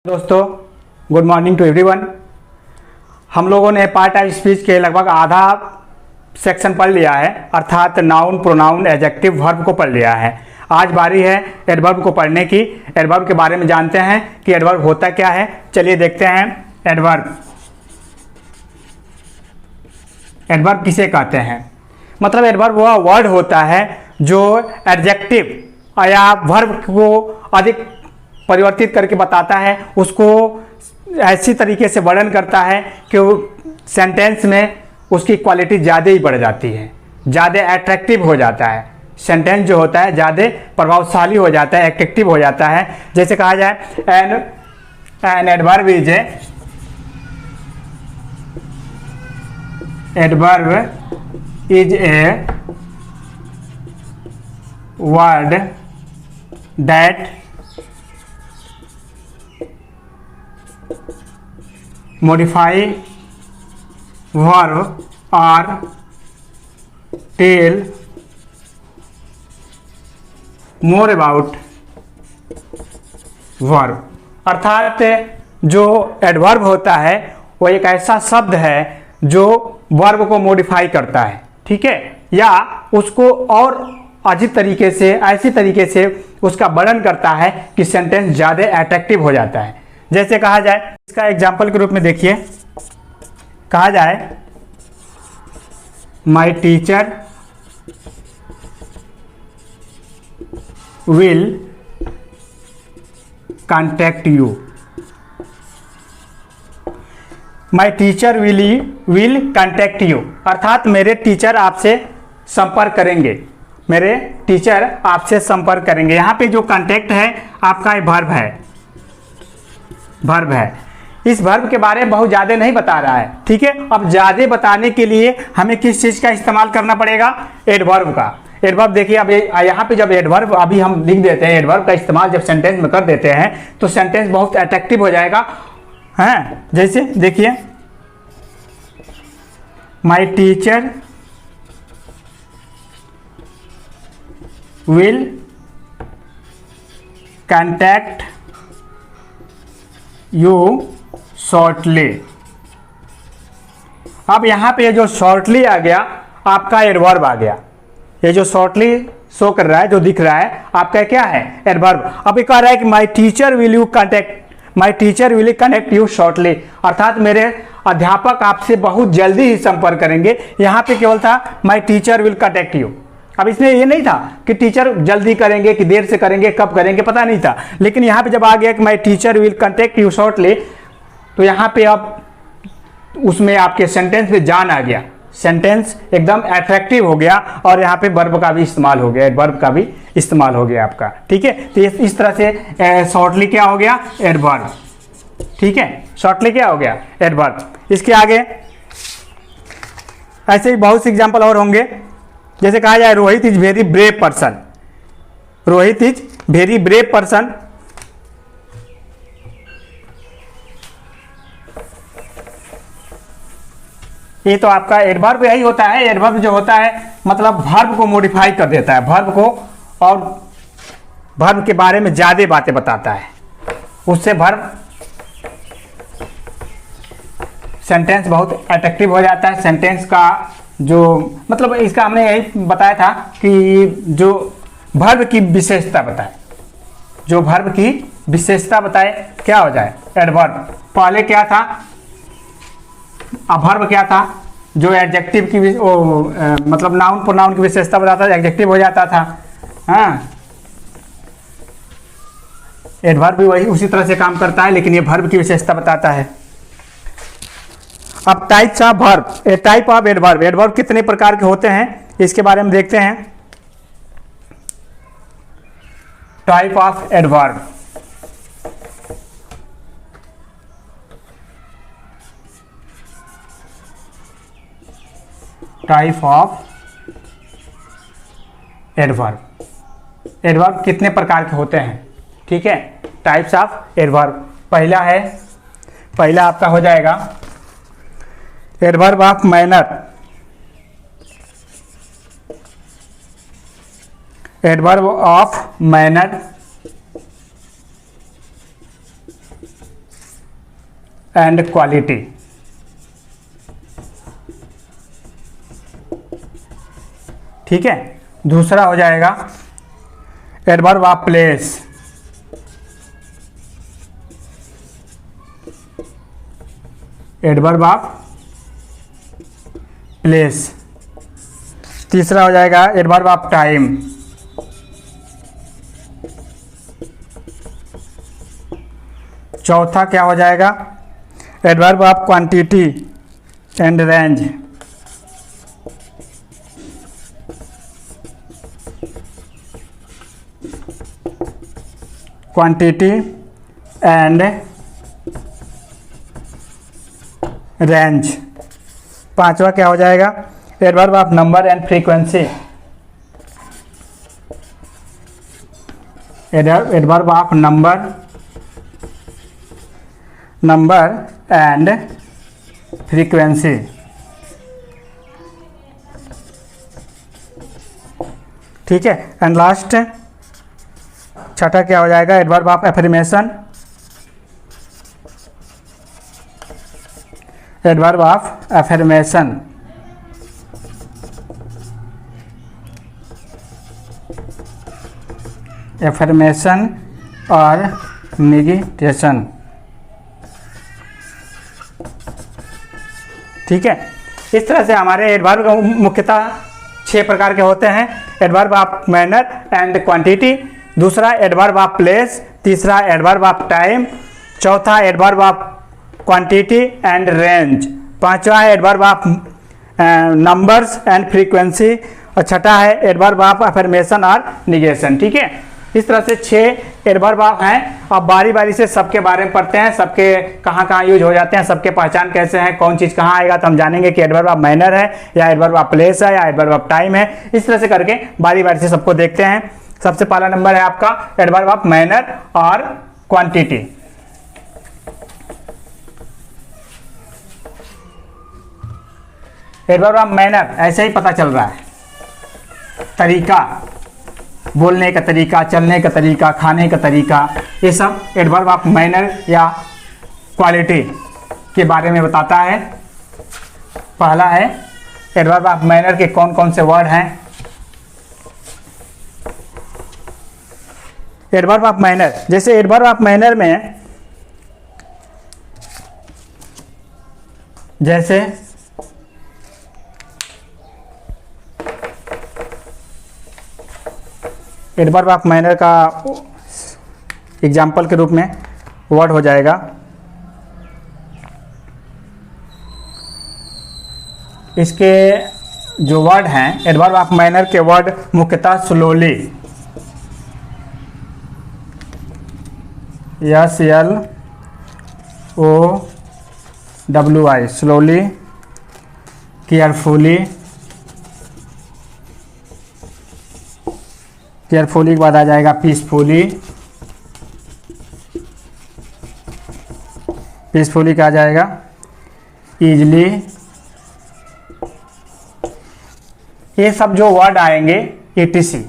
दोस्तों, good morning to everyone. हम लोगों ने पार्ट ऑफ स्पीच के लगभग आधा सेक्शन पढ़ लिया है, अर्थात नाउन, प्रोनाउन, एडजेक्टिव, वर्ब को पढ़ लिया है। आज बारी है एडवर्ब को पढ़ने की। एडवर्ब के बारे में जानते हैं कि एडवर्ब होता क्या है। चलिए देखते हैं। एडवर्ब किसे कहते हैं? मतलब एडवर्ब वह वर्ड होता है जो एडजेक्टिव या वर्ब को अधिक परिवर्तित करके बताता है, उसको ऐसी तरीके से वर्णन करता है कि वो सेंटेंस में उसकी क्वालिटी ज़्यादा ही बढ़ जाती है, ज़्यादा अट्रैक्टिव हो जाता है। सेंटेंस जो होता है ज़्यादा प्रभावशाली हो जाता है, अट्रैक्टिव हो जाता है। जैसे कहा जाए an adverb is a word that modify verb or tell more about verb। अर्थात जो एडवर्ब होता है वो एक ऐसा शब्द है जो वर्ब को मॉडिफाई करता है, ठीक है, या उसको और अजीब तरीके से, ऐसी तरीके से उसका वर्णन करता है कि सेंटेंस ज़्यादा अट्रैक्टिव हो जाता है। जैसे कहा जाए, इसका एग्जाम्पल के रूप में देखिए, कहा जाए माई teacher will contact you. My teacher will contact you अर्थात मेरे टीचर आपसे संपर्क करेंगे, मेरे टीचर आपसे संपर्क करेंगे। यहाँ पे जो कॉन्टैक्ट है आपका वर्ब है। इस वर्ब के बारे में बहुत ज़्यादा नहीं बता रहा है, ठीक है। अब ज़्यादा बताने के लिए हमें किस चीज़ का इस्तेमाल करना पड़ेगा? एडवर्ब का। एडवर्ब देखिए, अब यहाँ पे जब एडवर्ब अभी हम लिख देते हैं, एडवर्ब का इस्तेमाल जब सेंटेंस में कर देते हैं तो सेंटेंस बहुत अट्रैक्टिव हो जाएगा, हैं। जैसे देखिए, माई teacher will contact you shortly. अब यहाँ पे जो शॉर्टली आ गया आपका एडवर्ब आ गया। ये जो शॉर्टली शो कर रहा है, जो दिख रहा है, आपका क्या है? एडवर्ब। अब ये कह रहा है कि माई teacher will connect you shortly अर्थात मेरे अध्यापक आपसे बहुत जल्दी ही संपर्क करेंगे। यहाँ पे केवल था my teacher will connect you. अब इसमें ये नहीं था कि टीचर जल्दी करेंगे कि देर से करेंगे, कब करेंगे पता नहीं था, लेकिन यहाँ पे जब आ गया कि माई teacher will contact you shortly, तो यहाँ पे अब उसमें आपके सेंटेंस में जान आ गया, सेंटेंस एकदम अट्रैक्टिव हो गया और यहाँ पे वर्ब का भी इस्तेमाल हो गया, वर्ब का भी इस्तेमाल हो गया आपका, ठीक है। तो इस तरह से शॉर्टली क्या हो गया? एडवर्ब, ठीक है। शॉर्टली क्या हो गया? एडवर्ब। इसके आगे ऐसे ही बहुत से एग्जाम्पल और होंगे। जैसे कहा जाए Rohit is very brave person. Rohit is very brave person. ये तो आपका एडवर्ब यही होता है। एडवर्ब जो होता है मतलब वर्ब को मॉडिफाई कर देता है, वर्ब को, और वर्ब के बारे में ज्यादा बातें बताता है, उससे वर्ब सेंटेंस बहुत अट्रैक्टिव हो जाता है। सेंटेंस का जो मतलब इसका हमने यही बताया था कि जो वर्ब की विशेषता बताए, जो वर्ब की विशेषता बताए क्या हो जाए? एडवर्ब। पहले क्या था? वर्ब क्या था? जो एडजेक्टिव की मतलब नाउन प्रोनाउन की विशेषता बताता था, एडजेक्टिव हो जाता था, हाँ। एडवर्ब भी वही उसी तरह से काम करता है, लेकिन ये वर्ब की विशेषता बताता है। अब types of verb, A type of adverb. Adverb कितने प्रकार के होते हैं इसके बारे में देखते हैं। Type of adverb. Type of adverb. Adverb कितने प्रकार के होते हैं, ठीक है। Types of adverb. पहला आपका हो जाएगा adverb of manner. Adverb of manner and quality. ठीक है, दूसरा हो जाएगा adverb of place. Adverb of place. तीसरा हो जाएगा एडवर्ब ऑफ टाइम। चौथा क्या हो जाएगा? Adverb of quantity and range. Quantity and range. पांचवा क्या हो जाएगा? Adverb of number and frequency. Adverb of number and frequency. ठीक है, एंड लास्ट छठा क्या हो जाएगा? Adverb of affirmation. Adverb of affirmation. Affirmation और निगेशन। ठीक है, इस तरह से हमारे एडवर्ब मुख्यतः 6 प्रकार के होते हैं। Adverb of manner and quantity, दूसरा एडवर्ब ऑफ प्लेस, तीसरा एडवर्ब ऑफ टाइम, चौथा adverb of quantity and range, पांचवा adverb of numbers and frequency, और छठा है एडवर्ब ऑफ अफर्मेशन और निगेशन। ठीक है, इस तरह से 6 एडवर्ब ऑफ हैं। अब बारी बारी से सबके बारे में पढ़ते हैं, सबके कहाँ कहाँ यूज हो जाते हैं, सबके पहचान कैसे हैं, कौन चीज़ कहाँ आएगा, तो हम जानेंगे कि एडवर्ब ऑफ मैनर है या एडवर्ब ऑफ प्लेस है या एडवर्ब ऑफ टाइम है। इस तरह से करके बारी बारी से सबको देखते हैं। सबसे पहला नंबर है आपका एडवर्ब ऑफ मैनर और क्वांटिटी। एडवर्ब ऑफ मैनर ऐसे ही पता चल रहा है, तरीका, बोलने का तरीका, चलने का तरीका, खाने का तरीका, ये सब एडवर्ब ऑफ मैनर या क्वालिटी के बारे में बताता है। पहला है एडवर्ब ऑफ मैनर के कौन कौन से वर्ड हैं। एडवर्ब ऑफ मैनर, जैसे एडवर्ब ऑफ मैनर में जैसे एडवर्ब ऑफ मैनर का एग्जाम्पल के रूप में वर्ड हो जाएगा इसके जो वर्ड हैं एडवर्ब ऑफ मैनर के वर्ड मुख्यतः slowly, SLOWI, slowly, carefully, carefully के बाद आ जाएगा पीसफुली, पीसफुली का आ जाएगा ईजली। ये सब जो वर्ड आएंगे ETC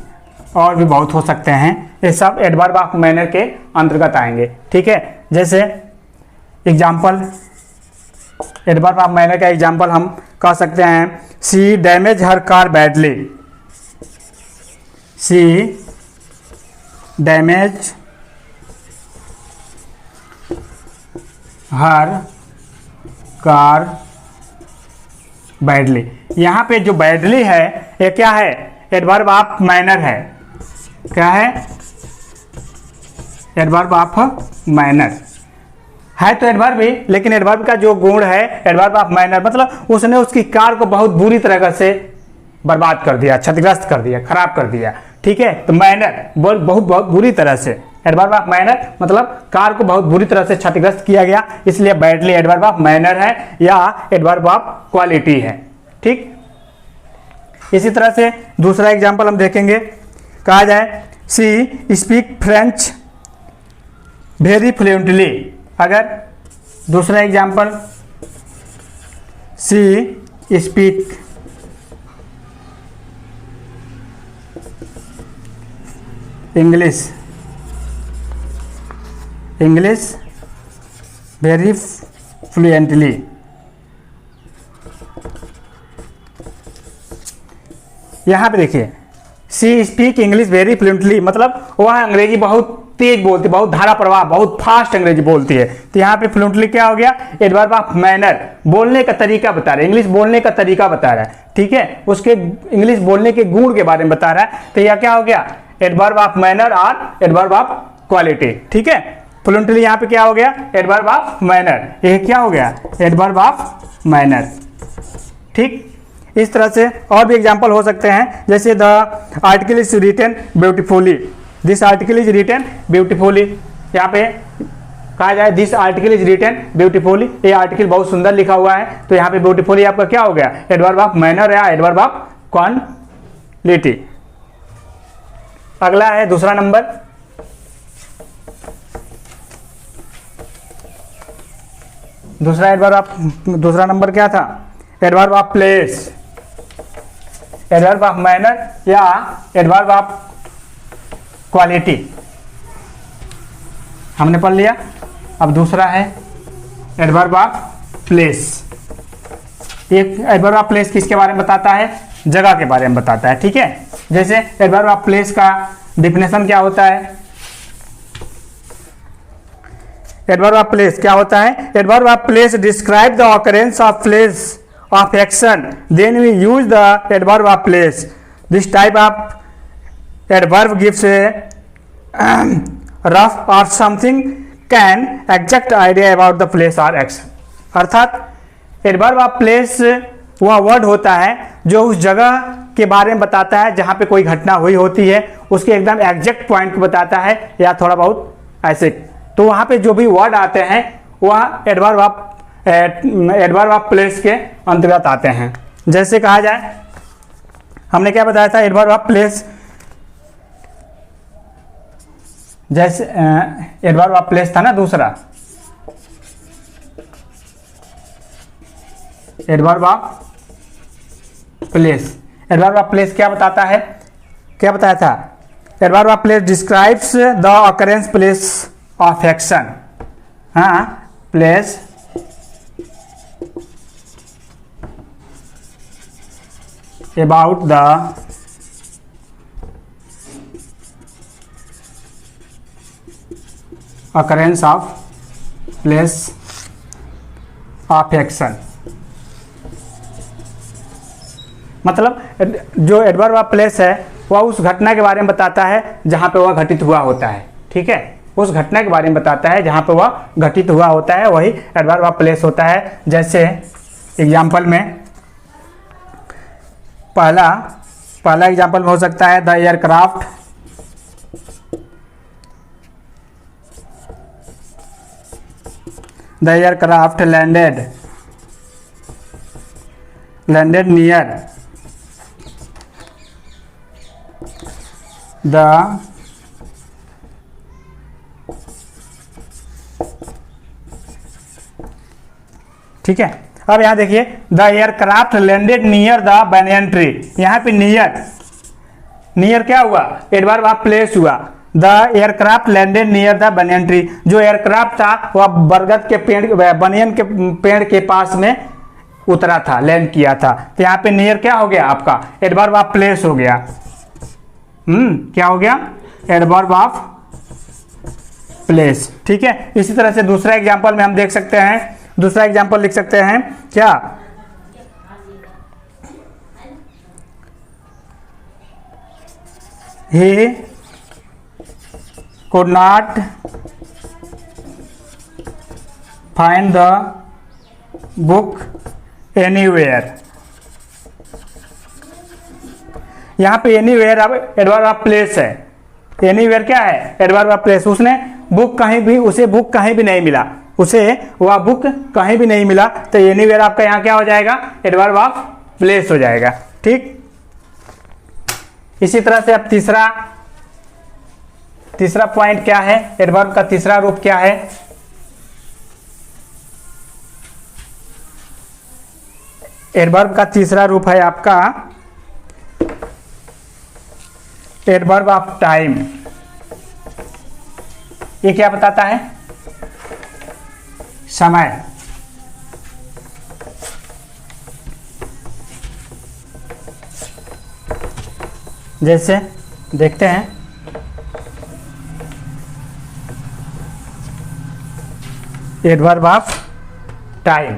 और भी बहुत हो सकते हैं, ये सब एडवर्ब ऑफ मैनर के अंतर्गत आएंगे। ठीक है, जैसे एग्जाम्पल, एडवर्ब ऑफ मैनर का एग्जाम्पल हम कह सकते हैं सी डैमेज हर कार बैडली। सी डैमेज हर कार बैडली। यहाँ पे जो बैडली है ये क्या है? एडवर्ब ऑफ मैनर है। क्या है? एडवर्ब ऑफ मैनर है तो एडवर्ब भी, लेकिन एडवर्ब का जो गुण है एडवर्ब ऑफ मैनर, मतलब उसने उसकी कार को बहुत बुरी तरह से बर्बाद कर दिया, क्षतिग्रस्त कर दिया, खराब कर दिया। ठीक है, तो मैनर बहुत बुरी तरह से, एडवर्ब ऑफ मैनर मतलब कार को बहुत बुरी तरह से क्षतिग्रस्त किया गया, इसलिए बैडली एडवर्ब ऑफ मैनर है या एडवर्ब ऑफ क्वालिटी है। ठीक, इसी तरह से दूसरा एग्जाम्पल हम देखेंगे, कहा जाए सी स्पीक फ्रेंच वेरी फ्लुएंटली। अगर दूसरा एग्जाम्पल सी स्पीक इंग्लिश वेरी फ्लुएंटली। यहाँ पे देखिए सी स्पीक इंग्लिश वेरी फ्लुएंटली, मतलब वह अंग्रेजी बहुत तेज बोलती है, बहुत धारा प्रवाह, बहुत फास्ट अंग्रेजी बोलती है। तो यहाँ पे फ्लुएंटली क्या हो गया, एडवर्ब ऑफ मैनर, बोलने का तरीका बता रहा है, इंग्लिश बोलने का तरीका बता रहा है, ठीक है, उसके इंग्लिश बोलने के गुण के बारे में बता रहा है। तो यह क्या हो गया, एडवर्ब ऑफ मैनर और एडवर्ब ऑफ क्वालिटी, ठीक है। फ्लुएंटली यहाँ पे क्या हो गया, एडवर्ब ऑफ मैनर, ये क्या हो गया, एडवर्ब ऑफ मैनर, ठीक। इस तरह से और भी एग्जांपल हो सकते हैं, जैसे the article is written beautifully, this article is written beautifully, यहाँ पे कहा जाए this article is written beautifully, ये आर्टिकल बहुत सुंदर लिखा हुआ है, तो यहाँ पे ब्यूटीफुली आपका क्या हो गया, एडवर्ब ऑफ मैनर या एडवर्ब ऑफ क्वालिटी। अगला है दूसरा नंबर, दूसरा नंबर क्या था, adverb of place, adverb of manner या एडवर्ब ऑफ क्वालिटी हमने पढ़ लिया। अब दूसरा है एडवर्ब ऑफ प्लेस। एक एडवर्ब ऑफ प्लेस किसके बारे में बताता है, जगह के बारे में बताता है, ठीक है। जैसे एडवर्ब ऑफ प्लेस का डिफिनेशन क्या होता है, एडवर्ब ऑफ प्लेस क्या होता है, adverb of place describe the occurrence of place of action, then we use the adverb of place. This type of adverb gives a rough or something can exact idea about the place or action. अर्थात adverb of place वह word होता है जो उस जगह के बारे में बताता है जहाँ पे कोई घटना हुई होती है, उसके एकदम एग्जैक्ट पॉइंट को बताता है या थोड़ा बहुत ऐसे। तो वहाँ पे जो भी वर्ड आते हैं वह एडवर्ब ऑफ प्लेस के अंतर्गत आते हैं। जैसे कहा जाए, हमने क्या बताया था, एडवर्ब ऑफ प्लेस, जैसे एडवर्ब ऑफ प्लेस था ना दूसरा, adverb of place, adverb of place क्या बताता है, क्या बताया था, adverb of place describes the occurrence place of action, हाँ, place about the occurrence of place of action, मतलब जो एडवर्ब ऑफ प्लेस है वह उस घटना के बारे में बताता है जहाँ पे वह घटित हुआ होता है, ठीक है, उस घटना के बारे में बताता है जहाँ पे वह घटित हुआ होता है, वही एडवर्ब ऑफ प्लेस होता है। जैसे एग्जाम्पल में पहला एग्जाम्पल में हो सकता है the aircraft, the aircraft landed near the ठीक है। अब यहाँ देखिए the aircraft landed near the banyan tree, यहाँ पे नियर क्या हुआ, एडवर्ब ऑफ प्लेस हुआ। The aircraft landed near the banyan tree, जो एयरक्राफ्ट था वह बरगद के पेड़, बनियन के पेड़ के पास में उतरा था, लैंड किया था। तो यहाँ पे नियर क्या हो गया आपका, एडवर्ब ऑफ प्लेस हो गया। क्या हो गया, एडवर्ब ऑफ प्लेस, ठीक है। इसी तरह से दूसरा एग्जाम्पल में हम देख सकते हैं, दूसरा एग्जाम्पल लिख सकते हैं क्या, he could not find the book anywhere, यहाँ पे एनीवेयर अब एडवर्ब ऑफ प्लेस है, एनीवेयर क्या है, एडवर्ब ऑफ प्लेस। उसने बुक कहीं भी, उसे बुक कहीं भी नहीं मिला, उसे वह बुक कहीं भी नहीं मिला, तो एनीवेयर आपका यहाँ क्या हो जाएगा, एडवर्ब ऑफ प्लेस हो जाएगा, ठीक। इसी तरह से अब तीसरा पॉइंट क्या है, एडवर्ब का तीसरा रूप क्या है, एडवर्ब का तीसरा रूप है आपका एडवर्ब ऑफ टाइम। ये क्या बताता है, समय, जैसे देखते हैं, एडवर्ब ऑफ टाइम,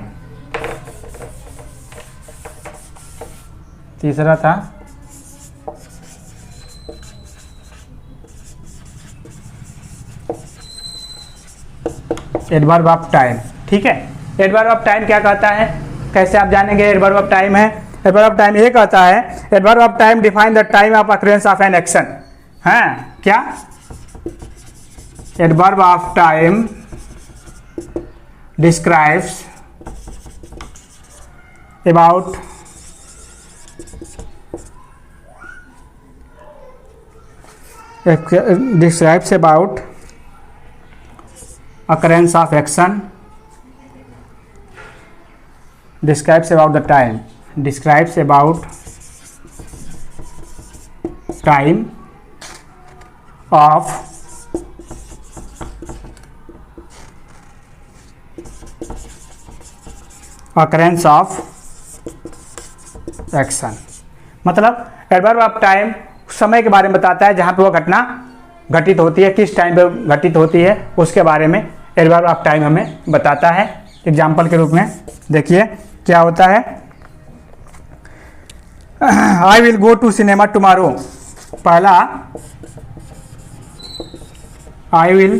तीसरा था एडवर्ब ऑफ टाइम। ठीक है, एडवर्ब ऑफ टाइम क्या कहता है, कैसे आप जानेंगे एडवर्ब ऑफ टाइम है? एडवर्ब ऑफ टाइम ये कहता है, adverb of time define the time of occurrence of an action. हैं क्या? Adverb of time describes about occurrence of action, describes about the time, describes about time of occurrence of action। मतलब adverb of time समय के बारे में बताता है जहां पे वह घटना घटित होती है, किस टाइम पे घटित होती है उसके बारे में एडवर्ब ऑफ टाइम हमें बताता है। एग्जाम्पल के रूप में देखिए क्या होता है, I will go to cinema tomorrow. पहला, I will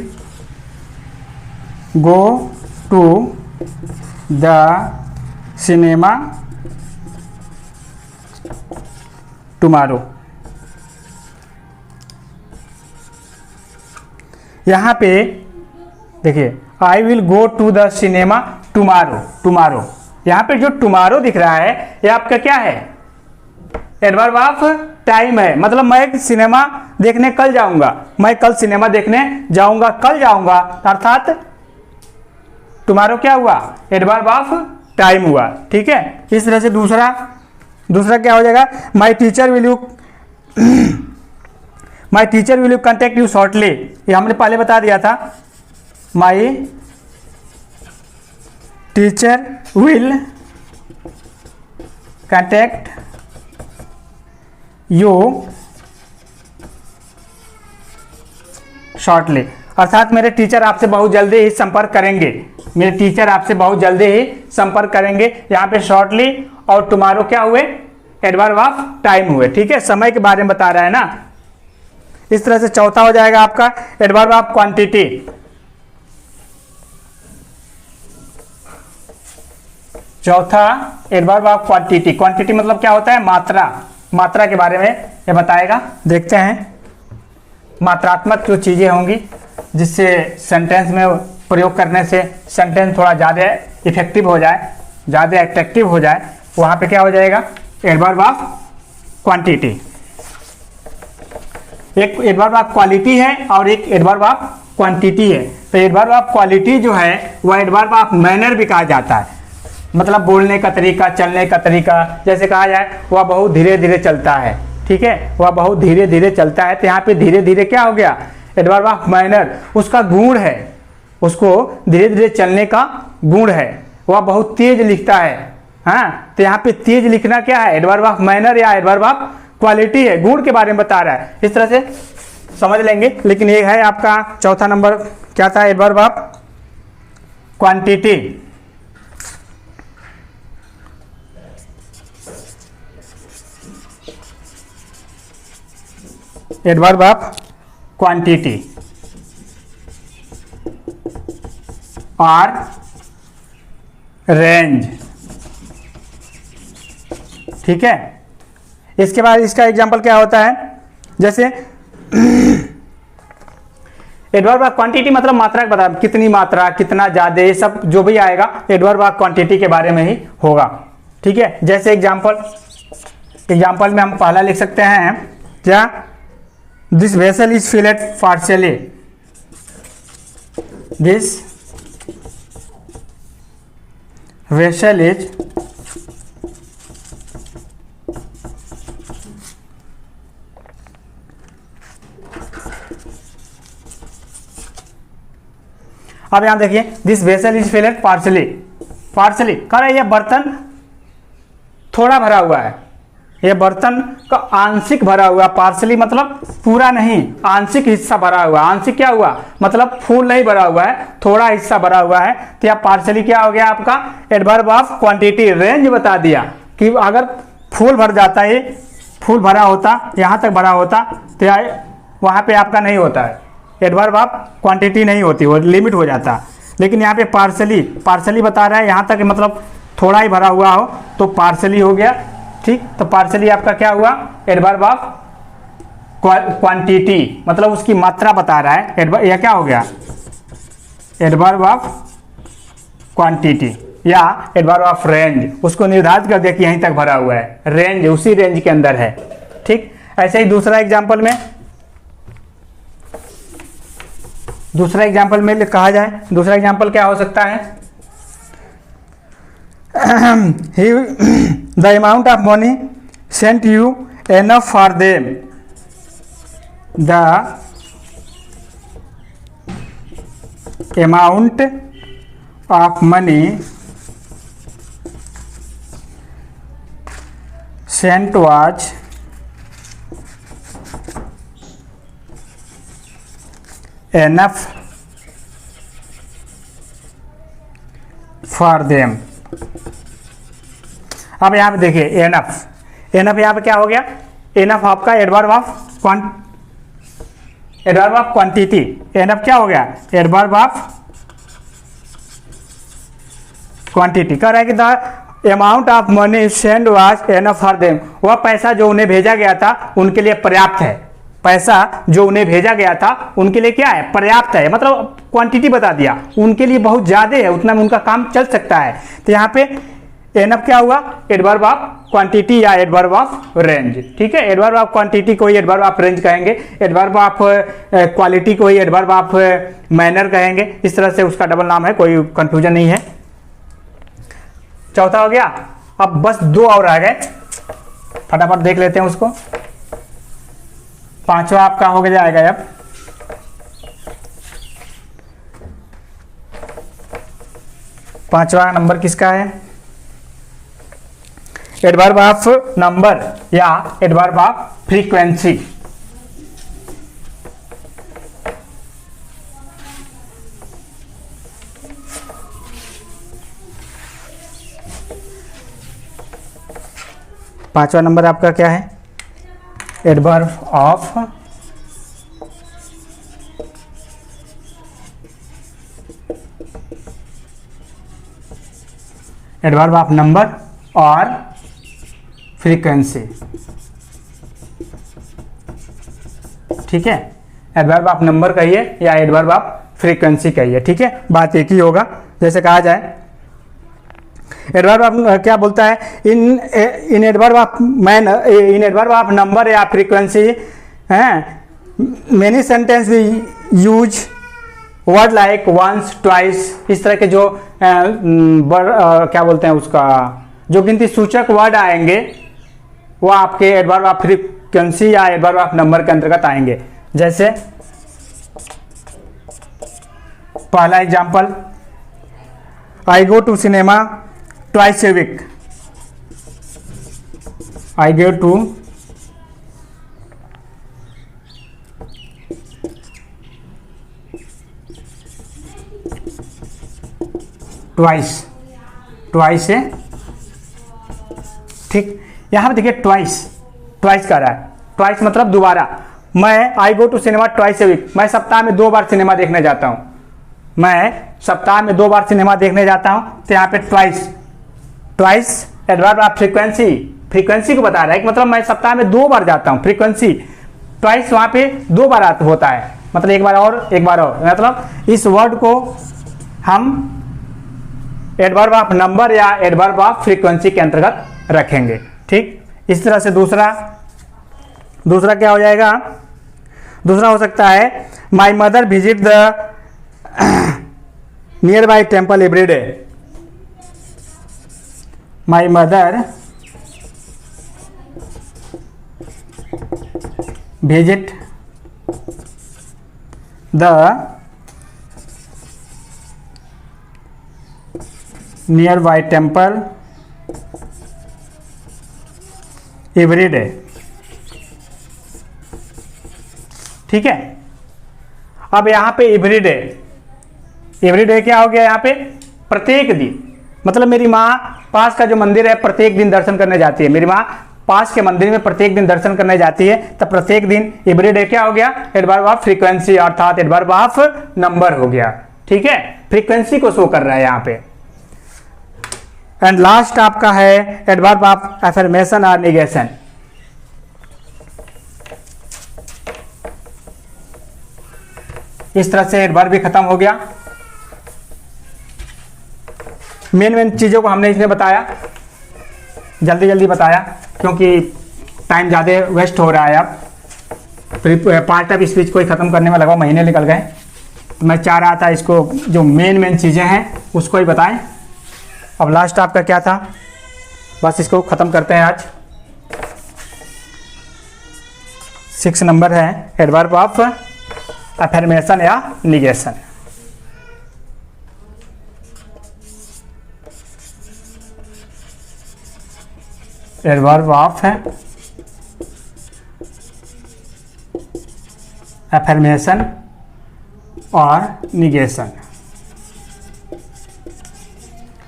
go to the cinema tomorrow. यहाँ पे देखिए, I will go to the cinema tomorrow. Tomorrow, यहाँ पे जो टुमारो दिख रहा है ये आपका क्या है? एडवर्ब ऑफ टाइम है। मतलब मैं सिनेमा देखने कल जाऊंगा, मैं कल सिनेमा देखने जाऊंगा, कल जाऊंगा, अर्थात टुमारो क्या हुआ? एडवर्ब ऑफ टाइम हुआ। ठीक है, इस तरह से दूसरा क्या हो जाएगा? My teacher will you my teacher will you contact you shortly. ये हमने पहले बता दिया था, my teacher will contact you shortly, अर्थात मेरे टीचर आपसे बहुत जल्दी ही संपर्क करेंगे। मेरे टीचर आपसे बहुत जल्दी ही संपर्क करेंगे। यहाँ पे शॉर्टली और टुमारो क्या हुए? एडवर्ब ऑफ टाइम हुए। ठीक है, समय के बारे में बता रहा है ना। इस तरह से चौथा हो जाएगा आपका एडवर्ब ऑफ क्वांटिटी। चौथा एडवर्ब ऑफ क्वांटिटी। क्वांटिटी मतलब क्या होता है? मात्रा। मात्रा के बारे में ये बताएगा। देखते हैं, मात्रात्मक जो चीजें होंगी जिससे सेंटेंस में प्रयोग करने से सेंटेंस थोड़ा ज़्यादा इफेक्टिव हो जाए, ज़्यादा अट्रैक्टिव हो जाए, वहाँ पे क्या हो जाएगा? Adverb of quantity. एक एडवर्ब ऑफ क्वालिटी है और एक एडवर्ब ऑफ क्वांटिटी है। तो एडवर्ब ऑफ क्वालिटी जो है वह एडवर्ब ऑफ मैनर भी कहा जाता है, मतलब बोलने का तरीका, चलने का तरीका। जैसे कहा जाए वह बहुत धीरे धीरे चलता है। ठीक है, वह बहुत धीरे धीरे चलता है, तो यहाँ पे धीरे धीरे क्या हो गया? Adverb of manner. उसका गुण है, उसको धीरे धीरे चलने का गुण है। वह बहुत तेज लिखता है, हाँ, तो यहाँ पे तेज लिखना क्या है? एडवर्ब ऑफ मैनर या एडवर्ब ऑफ क्वालिटी है, गुण के बारे में बता रहा है। इस तरह से समझ लेंगे। लेकिन ये है आपका चौथा नंबर, क्या था? Adverb of quantity. Adverb of quantity और रेंज। ठीक है, इसके बाद इसका एग्जांपल क्या होता है? जैसे एडवर्ब ऑफ क्वांटिटी मतलब मात्रा का बता, कितनी मात्रा, कितना ज्यादा, ये सब जो भी आएगा एडवर्ब ऑफ क्वांटिटी के बारे में ही होगा। ठीक है, जैसे एग्जांपल में हम पहला लिख सकते हैं क्या? This vessel is fillet partially. This vessel is अब यहां देखिए, this vessel is fillet partially. Partially कह रहा है यह बर्तन थोड़ा भरा हुआ है, ये बर्तन का आंशिक भरा हुआ, पार्सली मतलब पूरा नहीं, आंशिक हिस्सा भरा हुआ। आंशिक क्या हुआ, मतलब फुल नहीं भरा हुआ है, थोड़ा हिस्सा भरा हुआ है। तो यह पार्सली क्या हो गया आपका, एडवर्ब ऑफ क्वांटिटी, रेंज बता दिया कि अगर फुल भर जाता, ये फुल भरा होता, यहाँ तक भरा होता, तो वहाँ पे आपका नहीं होता है, एडवर्ब ऑफ क्वांटिटी नहीं होती, वो लिमिट हो जाता। लेकिन यहाँ पे पार्सली बता रहा है, यहाँ तक मतलब थोड़ा ही भरा हुआ हो तो पार्सली हो गया। ठीक, तो पार्सली आपका क्या हुआ, एडवर्ब ऑफ क्वांटिटी, मतलब उसकी मात्रा बता रहा है। यह क्या हो गया, एडवर्ब ऑफ क्वांटिटी या एडवर्ब ऑफ रेंज, उसको निर्धारित कर दिया कि यहीं तक भरा हुआ है, रेंज उसी रेंज के अंदर है। ठीक, ऐसे ही दूसरा एग्जाम्पल में कहा जाए, दूसरा एग्जाम्पल क्या हो सकता है, the amount of money sent you enough for them, the amount of money sent was enough for them. अब यहाँ पे देखिए एनफ यहाँ पे क्या हो गया, एनफ आपका एडवर्ब ऑफ क्वांटिटी, एनफ क्या हो गया, एडवर्ब ऑफ क्वांटिटी। कह रहा है कि the amount of money send was enough for them, वह पैसा जो उन्हें भेजा गया था उनके लिए पर्याप्त है, पैसा जो उन्हें भेजा गया था उनके लिए क्या है, पर्याप्त है, मतलब क्वांटिटी बता दिया, उनके लिए बहुत ज़्यादा है, उतना में उनका काम चल सकता है। तो यहाँ पे एनफ क्या हुआ, एडवर्ब ऑफ क्वांटिटी या एडवर्ब ऑफ रेंज। ठीक है, एडवर्ब ऑफ क्वांटिटी को ही एडवर्ब ऑफ रेंज कहेंगे, एडवर्ब ऑफ क्वालिटी को ही एडवर्ब ऑफ मैनर कहेंगे। इस तरह से उसका डबल नाम है, कोई कंफ्यूजन नहीं है। चौथा हो गया, अब बस 2 और रह गए, फटाफट देख लेते हैं उसको। पांचवा आपका हो जाएगा अब, पांचवा नंबर किसका है, एडवर्ब ऑफ नंबर या एडवर्ब ऑफ फ्रीक्वेंसी। पांचवा नंबर आपका क्या है, एडवर्ब ऑफ नंबर और फ्रीक्वेंसी। ठीक है, एडवर्ब ऑफ नंबर कहिए या एडवर्ब ऑफ फ्रीक्वेंसी कहिए। ठीक है, बात एक ही होगा। जैसे कहा जाए एडवर्ब ऑफ क्या बोलता है, in adverb of in adverb of number या frequency many sentence use word like once twice, इस तरह के जो क्या बोलते हैं उसका, जो गिनती सूचक वर्ड आएंगे वो आपके एडवर्ब ऑफ फ्रीक्वेंसी या एडवर्ब ऑफ नंबर के अंतर्गत आएंगे। जैसे पहला example, I go to cinema twice a week, I go to twice है। ठीक, यहां पे देखिए ट्वाइस कर रहा है, ट्वाइस मतलब दोबारा। मैं I go to cinema twice a week, मैं सप्ताह में 2 बार सिनेमा देखने जाता हूं, मैं सप्ताह में 2 बार सिनेमा देखने जाता हूं। तो यहाँ पे ट्वाइस एडवर्ब ऑफ फ्रीक्वेंसी को बता रहा है कि मतलब मैं सप्ताह में 2 बार जाता हूं, फ्रीक्वेंसी ट्वाइस वहां पे 2 बार होता है, मतलब एक बार और, मतलब इस वर्ड को हम एडवर्ब ऑफ नंबर या एडवर्ब ऑफ फ्रीक्वेंसी के अंतर्गत रखेंगे। ठीक, इस तरह से दूसरा क्या हो जाएगा, दूसरा हो सकता है my mother visit the near by temple every day, my mother visit the near by temple everyday, ठीक है। अब यहाँ पे एवरीडे, एवरीडे क्या हो गया यहाँ पे, प्रत्येक दिन, मतलब मेरी माँ पास का जो मंदिर है प्रत्येक दिन दर्शन करने जाती है, मेरी माँ पास के मंदिर में प्रत्येक दिन दर्शन करने जाती है, तब प्रत्येक दिन एवरीडे क्या हो गया, एडवर्ब ऑफ फ्रीक्वेंसी अर्थात एडवर्ब ऑफ नंबर हो गया, ठीक है। फ्रीक्वेंसी को शो कर रहा है यहाँ पे। एंड लास्ट आपका है एडवर्ब ऑफ अफर्मेशन और निगेशन। इस तरह से एडवर्ब भी खत्म हो गया। मेन चीजों को हमने इसमें बताया, जल्दी जल्दी बताया क्योंकि टाइम ज़्यादा वेस्ट हो रहा है। अब पार्ट ऑफ स्पीच को ही ख़त्म करने में लगभग महीने निकल गए, तो मैं चाह रहा था इसको जो मेन चीज़ें हैं उसको ही बताएं। अब लास्ट आपका क्या था, बस इसको ख़त्म करते हैं आज। 6 नंबर है एडवर्ब ऑफ अफर्मेशन या निगेशन। एडवर्ब ऑफ अफर्मेशन और निगेशन,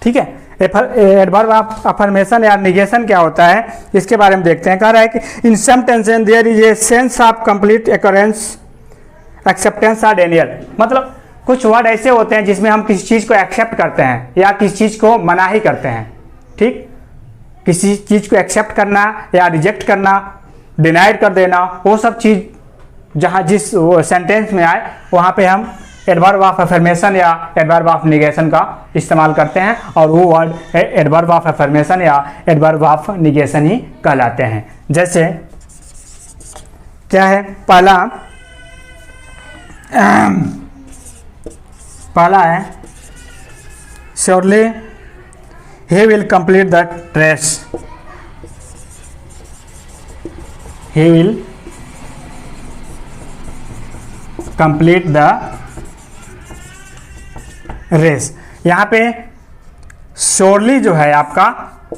ठीक है। एडवर्ब ऑफ अफर्मेशन या निगेशन क्या होता है इसके बारे में देखते हैं। कह रहा है कि in some tension there is a sense of complete assurance acceptance और डेनियल, मतलब कुछ वर्ड ऐसे होते हैं जिसमें हम किसी चीज़ को एक्सेप्ट करते हैं या किसी चीज़ को मना ही करते हैं, ठीक। किसी चीज़ को एक्सेप्ट करना या रिजेक्ट करना, डिनाइड कर देना, वो सब चीज़ जहाँ जिस सेंटेंस में आए वहाँ पे हम एडवर्ब ऑफ अफर्मेशन या एडवर्ब ऑफ निगेशन का इस्तेमाल करते हैं, और वो वर्ड एडवर्ब ऑफ अफर्मेशन या एडवर्ब ऑफ निगेशन ही कहलाते हैं। जैसे क्या है, पहला है surely he will complete the race, he will complete the race। यहाँ पे श्योरली जो है आपका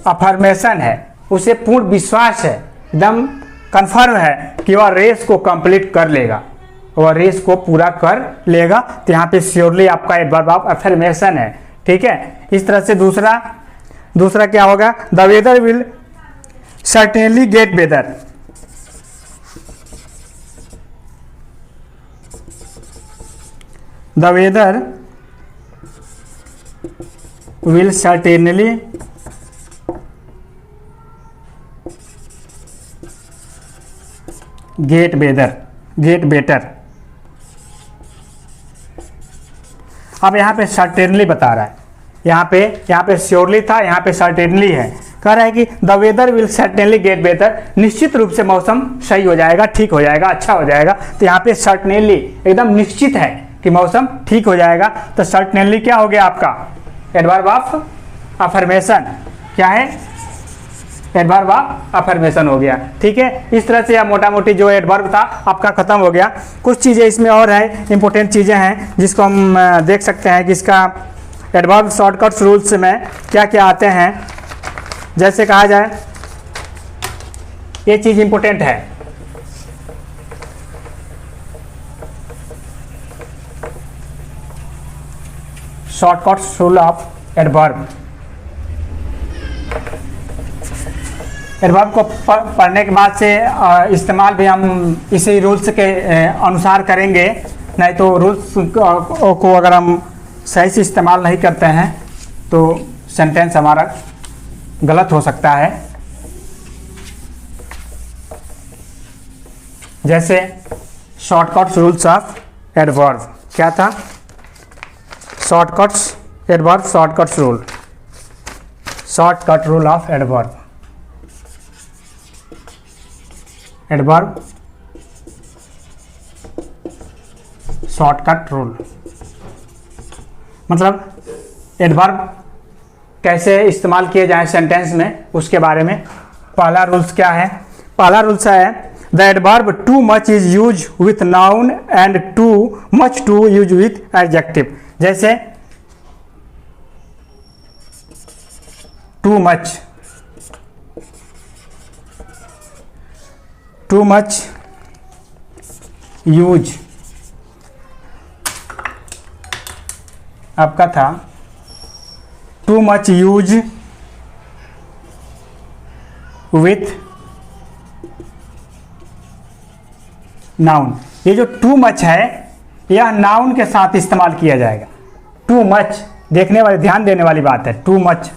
अफर्मेशन है, उसे पूर्ण विश्वास है, एकदम कंफर्म है कि वह रेस को कंप्लीट कर लेगा, वह रेस को पूरा कर लेगा, तो यहाँ पे श्योरली आपका एडवर्ब ऑफ अफर्मेशन है, ठीक है। इस तरह से दूसरा क्या होगा, the weather will certainly get better, the weather will certainly get better. अब यहाँ पे सर्टेनली बता रहा है, यहाँ पे श्योरली था, यहाँ पे सर्टेनली है। कह रहा है कि the weather will certainly get better, निश्चित रूप से मौसम सही हो जाएगा, ठीक हो जाएगा, अच्छा हो जाएगा। तो यहाँ पे सर्टेनली एकदम निश्चित है कि मौसम ठीक हो जाएगा, तो सर्टेनली क्या हो गया आपका एडवर्ब ऑफ अफर्मेशन, क्या है एडवर्ब ऑफ अफर्मेशन हो गया, ठीक है। इस तरह से यह मोटा मोटी जो एडवर्ब था आपका खत्म हो गया। कुछ चीज़ें इसमें और है, इंपॉर्टेंट चीज़ें हैं जिसको हम देख सकते हैं कि इसका एडवर्ब शॉर्टकट्स रूल्स में क्या क्या आते हैं। जैसे कहा जाए, ये चीज़ इंपॉर्टेंट है, shortcuts rule of adverb. Adverb को पढ़ने के बाद से इस्तेमाल भी हम इसी रूल्स के अनुसार करेंगे, नहीं तो रूल्स को अगर हम सही से इस्तेमाल नहीं करते हैं तो सेंटेंस हमारा गलत हो सकता है। जैसे शॉर्टकट्स रूल्स ऑफ एडवर्ब क्या था, shortcuts adverb shortcuts rule, shortcut rule of adverb, adverb shortcut rule, मतलब एडवर्ब कैसे इस्तेमाल किए जाए सेंटेंस में उसके बारे में। पहला रूल्स क्या है, पहला रूल्स है the adverb too much is use with noun and too much to use with adjective. जैसे too much too much use आपका था too much use with noun. ये जो टू मच है यह नाउन के साथ इस्तेमाल किया जाएगा। टू मच देखने वाले ध्यान देने वाली बात है। टू मच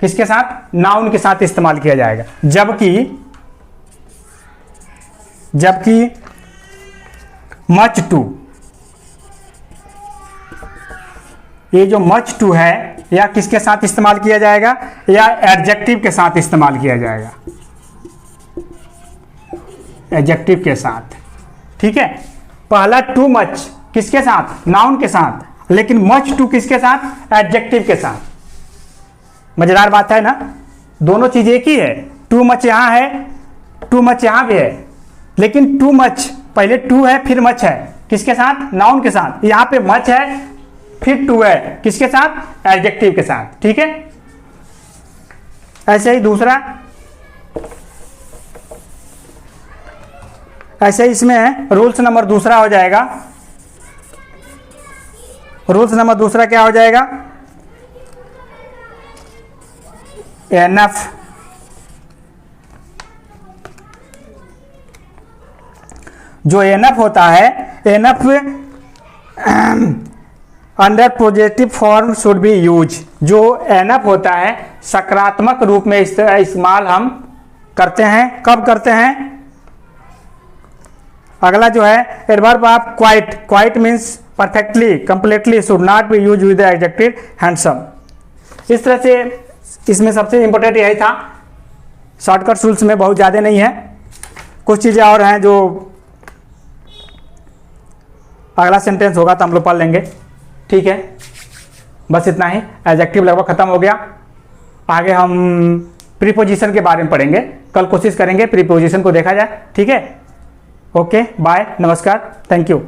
किसके साथ? नाउन के साथ इस्तेमाल किया जाएगा। जबकि मच टू, ये जो मच टू है या किसके साथ इस्तेमाल किया जाएगा? या एडजेक्टिव के साथ इस्तेमाल किया जाएगा। एडजेक्टिव के साथ, ठीक है। पहला टू मच किसके साथ? नाउन के साथ, लेकिन मच टू किसके साथ? एडजेक्टिव के साथ। मजेदार बात है ना, दोनों चीज एक ही है। टू मच यहां है, टू मच यहां भी है, लेकिन टू मच पहले टू है फिर मच है, किसके साथ? नाउन के साथ। यहां पे मच है फिर टू है, किसके साथ? एडजेक्टिव के साथ, ठीक है। ऐसे ही दूसरा, ऐसे ही इसमें रूल्स नंबर दूसरा हो जाएगा। रूल्स नंबर दूसरा क्या हो जाएगा? एनफ जो एनफ होता है, enough under positive form should be use. जो एनफ होता है सकारात्मक रूप में इस्तेमाल हम करते हैं। कब करते हैं? अगला जो है adverb of quite. Quite means perfectly, completely, should not be use with the adjective handsome. इस तरह से इसमें सबसे इंपॉर्टेंट यही था। शॉर्टकट रूल्स में बहुत ज़्यादा नहीं है, कुछ चीज़ें और हैं जो अगला सेंटेंस होगा तो हम लोग पढ़ लेंगे, ठीक है। बस इतना ही। एडजेक्टिव लगभग खत्म हो गया। आगे हम प्रीपोजिशन के बारे में पढ़ेंगे। कल कोशिश करेंगे प्रीपोजिशन को देखा जाए, ठीक है। ओके, बाय, नमस्कार, थैंक यू।